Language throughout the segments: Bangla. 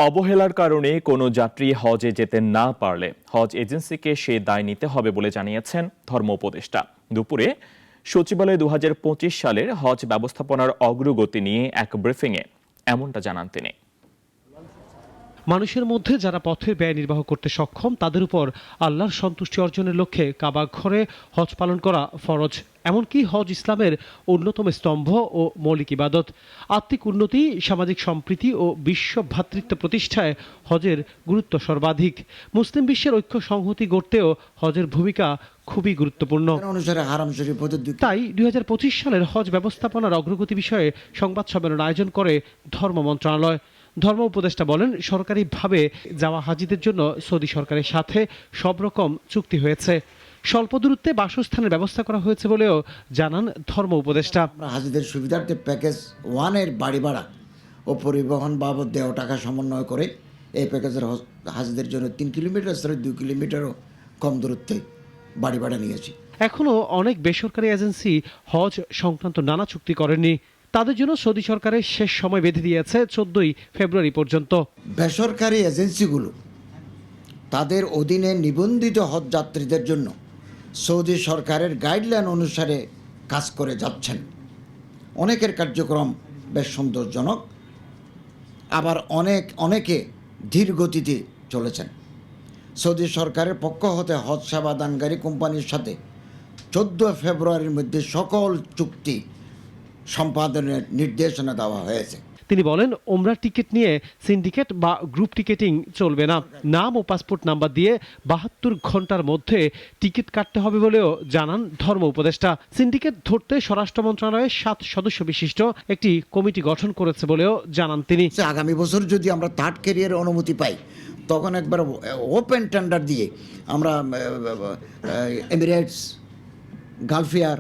অবহেলার কারণে কোনো যাত্রী হজে যেতে না পারলে হজ এজেন্সিকে সে দায় নিতে হবে বলে জানিয়েছেন ধর্ম উপদেষ্টা। দুপুরে সচিবালয়ে 2025 সালের হজ ব্যবস্থাপনার অগ্রগতি নিয়ে এক ব্রিফিংয়ে এমনটা জানান তিনি। মানুষের মধ্যে যারা পথের ব্যয় নির্বাহ করতে সক্ষম তাদের উপর আল্লাহর সন্তুষ্টি অর্জনের লক্ষ্যে কাবা ঘরে হজ পালন করা ফরজ। এমনকি হজ ইসলামের অন্যতম স্তম্ভ ও মৌলিক ইবাদত। আত্মিক উন্নতি, সামাজিক সম্প্রীতি ও বিশ্ব ভ্রাতৃত্ব প্রতিষ্ঠায় হজের গুরুত্ব সর্বাধিক। মুসলিম বিশ্বের ঐক্য সংহতি গড়তেও হজের ভূমিকা খুবই গুরুত্বপূর্ণ। তাই 2025 সালের হজ ব্যবস্থাপনার অগ্রগতি বিষয়ে সংবাদ সম্মেলন আয়োজন করে ধর্ম মন্ত্রণালয়। ধর্ম উপদেষ্টা বলেন, সরকারিভাবে যাওয়া হাজিদের জন্য সৌদি সরকারের সাথে সব রকম চুক্তি হয়েছে। স্বল্প দূরত্বে বাসস্থানের ব্যবস্থা করা হয়েছে বলেও জানান ধর্ম উপদেষ্টা। হাজিদের সুবিধার্থে প্যাকেজ 1-এর বাড়ি ভাড়া ও পরিবহন বাবদ দেওয়া টাকা সমন্বয় করে এই প্যাকেজের হাজিদের জন্য 3 কিলোমিটার 2 কিলোমিটারও কম দূরত্বে বাড়ি ভাড়া নিয়েছি। এখনও অনেক বেসরকারি এজেন্সি হজ সংক্রান্ত নানা চুক্তি করেনি। তাদের জন্য সৌদি সরকারের শেষ সময় বেঁধে দিয়েছে 14 ফেব্রুয়ারি পর্যন্ত। বেসরকারি এজেন্সিগুলো তাদের অধীনে নিবন্ধিত হজ যাত্রীদের জন্য সৌদি সরকারের গাইডলাইন অনুসারে কাজ করে যাচ্ছেন। অনেকের কার্যক্রম বেশ সন্তোষজনক, আবার অনেকে ধীর গতিতে চলেছেন। সৌদি সরকারের পক্ষ হতে হজ সেবা দানকারী কোম্পানির সাথে 14 ফেব্রুয়ারির মধ্যে সকল চুক্তি সম্পাদনের নির্দেশনা দেওয়া হয়েছে। তিনি বলেন, ওমরা টিকিট নিয়ে সিন্ডিকেট বা গ্রুপ টিকেটিং চলবে না। নাম ও পাসপোর্ট নাম্বার দিয়ে 72 ঘন্টার মধ্যে টিকিট কাটতে হবে বলেও জানান ধর্ম উপদেষ্টা। সিন্ডিকেট ধরতে স্বরাষ্ট্র মন্ত্রণালয়ের 7 সদস্য বিশিষ্ট একটি কমিটি গঠন করেছে বলেও জানান তিনি। আগামী বছর যদি আমরা থার্ড ক্যারিয়ারের অনুমতি পাই, তখন একবার ওপেন টেন্ডার দিয়ে আমরা এমিরেটস, গালফ এয়ার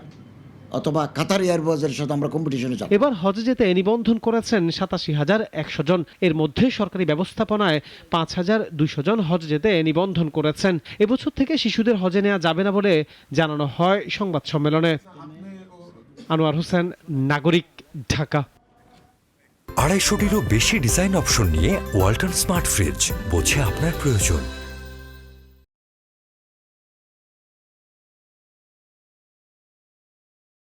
অথবা কাতার এয়ারওয়েজের সাথে আমরা কম্পিটিশনে যাব। এবার হজে যেতে নিবন্ধন করেছেন 87,100 জন। এর মধ্যে সরকারি ব্যবস্থাপনায় 5,200 জন হজ যেতে নিবন্ধন করেছেন। এবছর থেকে শিশুদের হজে নেওয়া যাবে না বলে জানানো হয় সংবাদ সম্মেলনে। আনোয়ার হোসেন, নাগরিক, ঢাকা। 250-টিরও বেশি ডিজাইন অপশন নিয়ে ওয়ালটন স্মার্ট ফ্রিজ, বোঝে আপনার প্রয়োজন।